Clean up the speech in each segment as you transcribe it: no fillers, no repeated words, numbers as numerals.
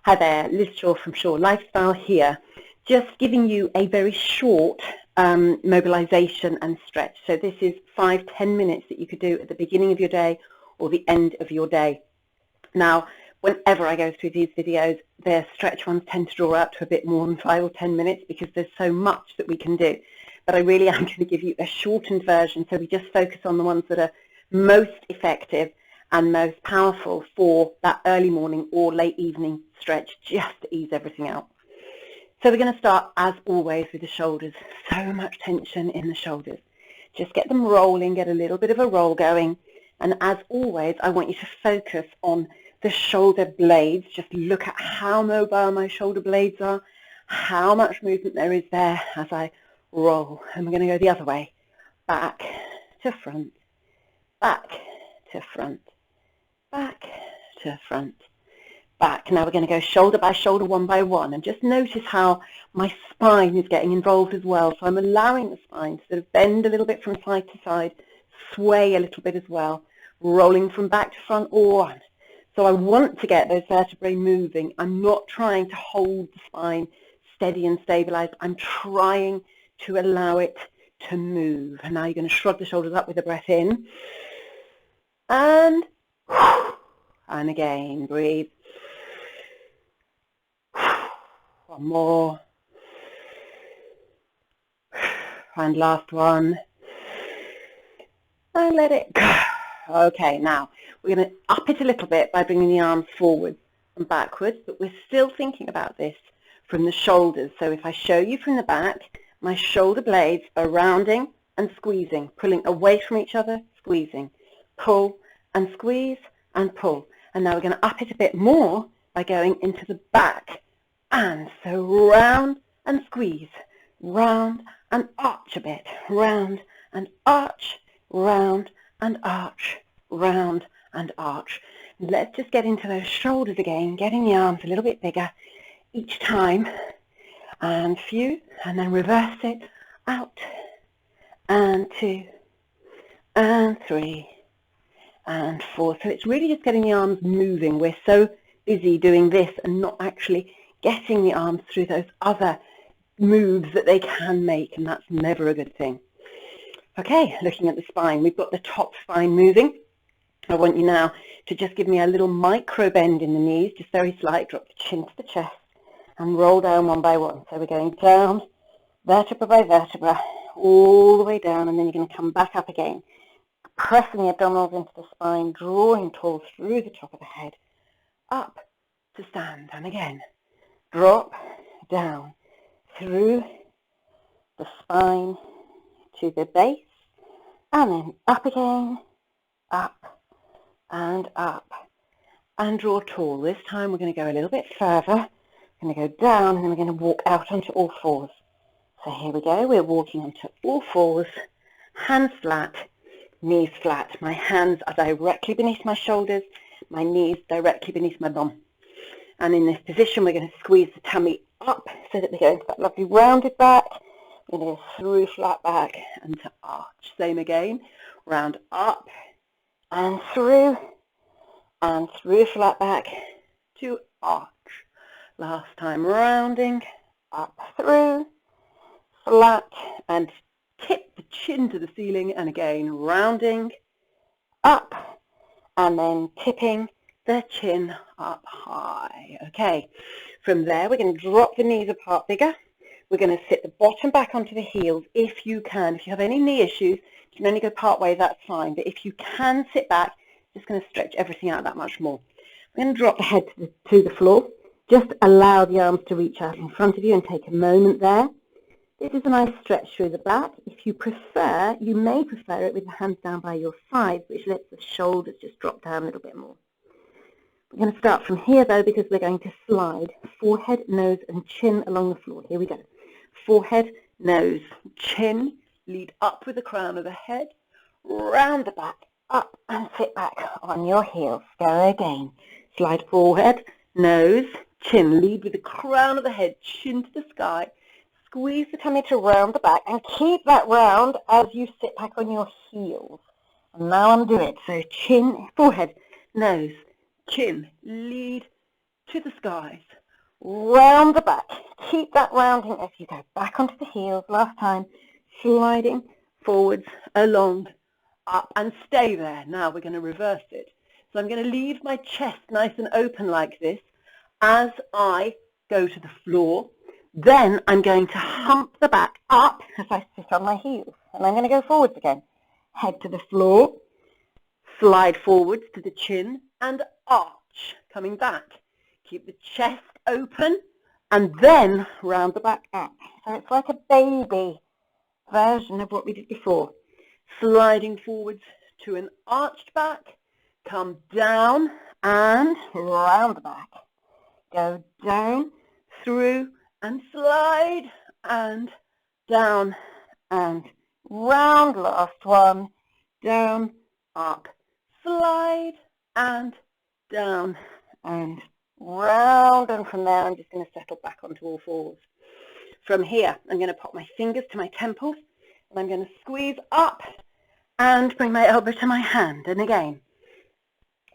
Hi there, Liz Shaw from Shaw Lifestyle here, just giving you a very short mobilization and stretch. So this is 5-10 minutes that you could do at the beginning of your day or the end of your day. Now, whenever I go through these videos, the stretch ones tend to draw out to a bit more than 5 or 10 minutes because there's so much that we can do. But I really am going to give you a shortened version, so we just focus on the ones that are most effective and most powerful for that early morning or late evening stretch, just to ease everything out. So we're going to start, as always, with the shoulders. So much tension in the shoulders. Just get them rolling, get a little bit of a roll going. And as always, I want you to focus on the shoulder blades. Just look at how mobile my shoulder blades are, how much movement there is there as I roll. And we're going to go the other way. Back to front, back to front, back to front, back. Now we're going to go shoulder by shoulder, one by one, and just notice how my spine is getting involved as well. So I'm allowing the spine to sort of bend a little bit from side to side, sway a little bit as well, rolling from back to front or one. So I want to get those vertebrae moving. I'm not trying to hold the spine steady and stabilized. I'm trying to allow it to move. And now you're going to shrug the shoulders up with a breath in. And again, breathe. One more. And last one. And let it go. Okay, now we're going to up it a little bit by bringing the arms forward and backwards, but we're still thinking about this from the shoulders. So if I show you from the back, my shoulder blades are rounding and squeezing, pulling away from each other, squeezing, pull and squeeze and pull. And now we're going to up it a bit more by going into the back. And so round and squeeze, round and arch a bit, round and arch, round and arch, round and arch. Let's just get into those shoulders again, getting the arms a little bit bigger each time. And few, and then reverse it, out, and 2, and 3, and 4. So it's really just getting the arms moving. We're so busy doing this and not actually getting the arms through those other moves that they can make, and that's never a good thing. Okay, looking at the spine, we've got the top spine moving. I want you now to just give me a little micro bend in the knees, just very slight, drop the chin to the chest, and roll down one by one. So we're going down, vertebra by vertebra, all the way down, and then you're going to come back up again, pressing the abdominals into the spine, drawing tall through the top of the head, up to stand, and again, drop down through the spine to the base, and then up again, up and up, and draw tall. This time we're going to go a little bit further. We're going to go down, and then we're going to walk out onto all fours. So here we go. We're walking onto all fours, hands flat, knees flat. My hands are directly beneath my shoulders, my knees directly beneath my bum. And in this position, we're going to squeeze the tummy up so that we go into that lovely rounded back. We're going to go through flat back and to arch. Same again. Round up and through flat back to arch. Last time, rounding, up through, flat, and tip the chin to the ceiling, and again, rounding, up, and then tipping the chin up high. Okay, from there, we're going to drop the knees apart bigger. We're going to sit the bottom back onto the heels if you can. If you have any knee issues, you can only go part way, that's fine. But if you can sit back, just going to stretch everything out that much more. We're going to drop the head to the floor. Just allow the arms to reach out in front of you and take a moment there. This is a nice stretch through the back. If you prefer, you may prefer it with the hands down by your sides, which lets the shoulders just drop down a little bit more. We're going to start from here, though, because we're going to slide forehead, nose, and chin along the floor. Here we go. Forehead, nose, chin, lead up with the crown of the head, round the back, up, and sit back on your heels. Go again. Slide forehead, nose, chin, lead with the crown of the head, chin to the sky. Squeeze the tummy to round the back and keep that round as you sit back on your heels. And now undo it. So chin, forehead, nose, chin, lead to the skies, round the back. Keep that rounding as you go back onto the heels. Last time, sliding forwards, along, up, and stay there. Now we're going to reverse it. So I'm going to leave my chest nice and open like this as I go to the floor. Then I'm going to hump the back up as I sit on my heels. And I'm going to go forwards again. Head to the floor, slide forwards to the chin, and arch, coming back. Keep the chest open, and then round the back up. So it's like a baby version of what we did before. Sliding forwards to an arched back, come down and round the back. Go down, through, and slide, and down, and round. Last one. Down, up, slide, and down, and round. And from there, I'm just going to settle back onto all fours. From here, I'm going to pop my fingers to my temples, and I'm going to squeeze up and bring my elbow to my hand. And again,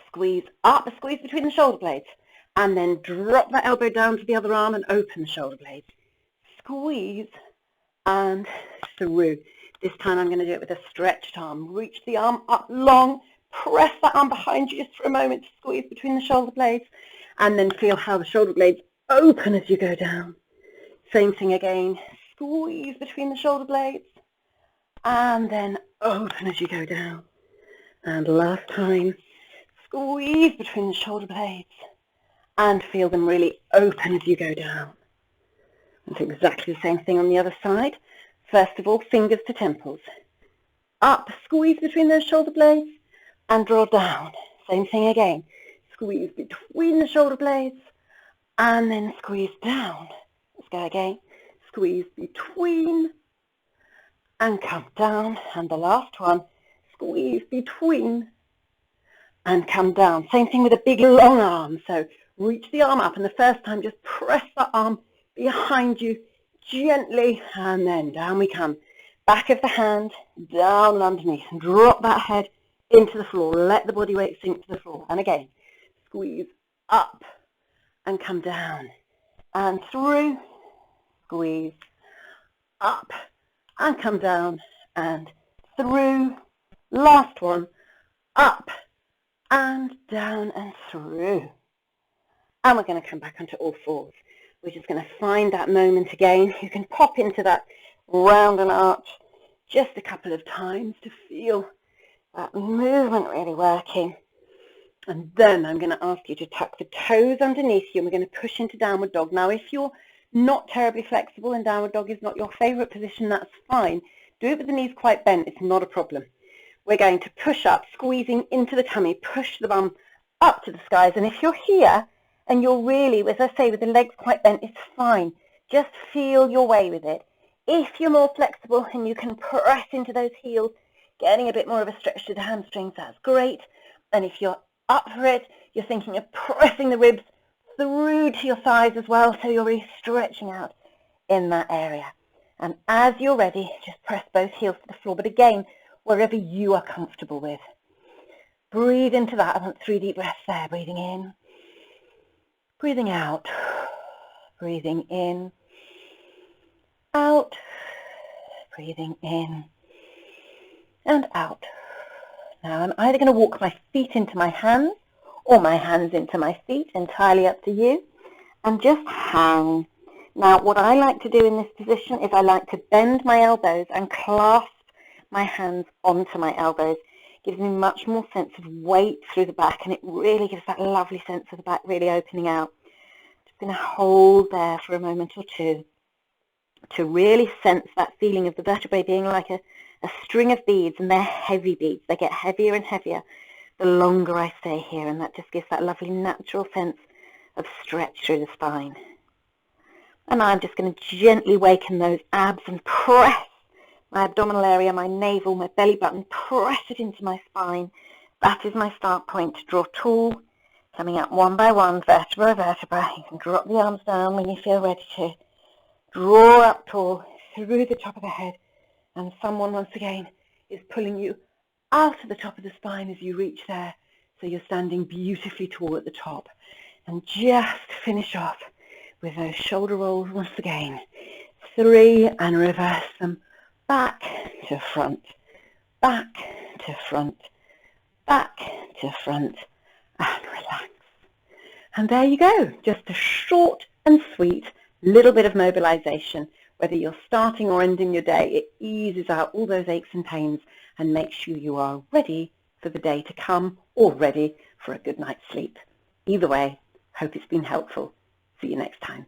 squeeze up, squeeze between the shoulder blades, and then drop that elbow down to the other arm and open the shoulder blades. Squeeze and through. This time I'm going to do it with a stretched arm. Reach the arm up long, press that arm behind you just for a moment to squeeze between the shoulder blades, and then feel how the shoulder blades open as you go down. Same thing again, squeeze between the shoulder blades, and then open as you go down. And last time, squeeze between the shoulder blades, and feel them really open as you go down. And do exactly the same thing on the other side. First of all, fingers to temples. Up, squeeze between those shoulder blades, and draw down. Same thing again. Squeeze between the shoulder blades, and then squeeze down. Let's go again. Squeeze between, and come down. And the last one, squeeze between, and come down. Same thing with a big long arm. So reach the arm up, and the first time just press that arm behind you gently, and then down we come. Back of the hand, down and underneath, and drop that head into the floor. Let the body weight sink to the floor. And again, squeeze up and come down and through, squeeze up and come down and through. Last one, up and down and through. And we're going to come back onto all fours. We're just going to find that moment again. You can pop into that round and arch just a couple of times to feel that movement really working. And then I'm going to ask you to tuck the toes underneath you, and we're going to push into downward dog. Now, if you're not terribly flexible and downward dog is not your favorite position, that's fine. Do it with the knees quite bent. It's not a problem. We're going to push up, squeezing into the tummy, push the bum up to the skies. And if you're here, and you're really, as I say, with the legs quite bent, it's fine. Just feel your way with it. If you're more flexible and you can press into those heels, getting a bit more of a stretch to the hamstrings, that's great. And if you're up for it, you're thinking of pressing the ribs through to your thighs as well, so you're really stretching out in that area. And as you're ready, just press both heels to the floor, but again, wherever you are comfortable with. Breathe into that. I want 3 deep breaths there. Breathing in. Breathing out, breathing in, out, breathing in, and out. Now I'm either going to walk my feet into my hands or my hands into my feet, entirely up to you, and just hang. Now what I like to do in this position is I like to bend my elbows and clasp my hands onto my elbows. It gives me much more sense of weight through the back, and it really gives that lovely sense of the back really opening out. Just going to hold there for a moment or two to really sense that feeling of the vertebrae being like a string of beads, and they're heavy beads. They get heavier and heavier the longer I stay here, and that just gives that lovely natural sense of stretch through the spine. And I'm just going to gently waken those abs and press my abdominal area, my navel, my belly button, press it into my spine. That is my start point to draw tall, coming up one by one, vertebra by vertebra. You can drop the arms down when you feel ready to. Draw up tall through the top of the head, and someone once again is pulling you out of the top of the spine as you reach there, so you're standing beautifully tall at the top. And just finish off with those shoulder rolls once again. 3, and reverse them back to front, back to front, back to front, and relax. And there you go, just a short and sweet little bit of mobilization. Whether you're starting or ending your day, it eases out all those aches and pains and makes sure you are ready for the day to come or ready for a good night's sleep. Either way, hope it's been helpful. See you next time.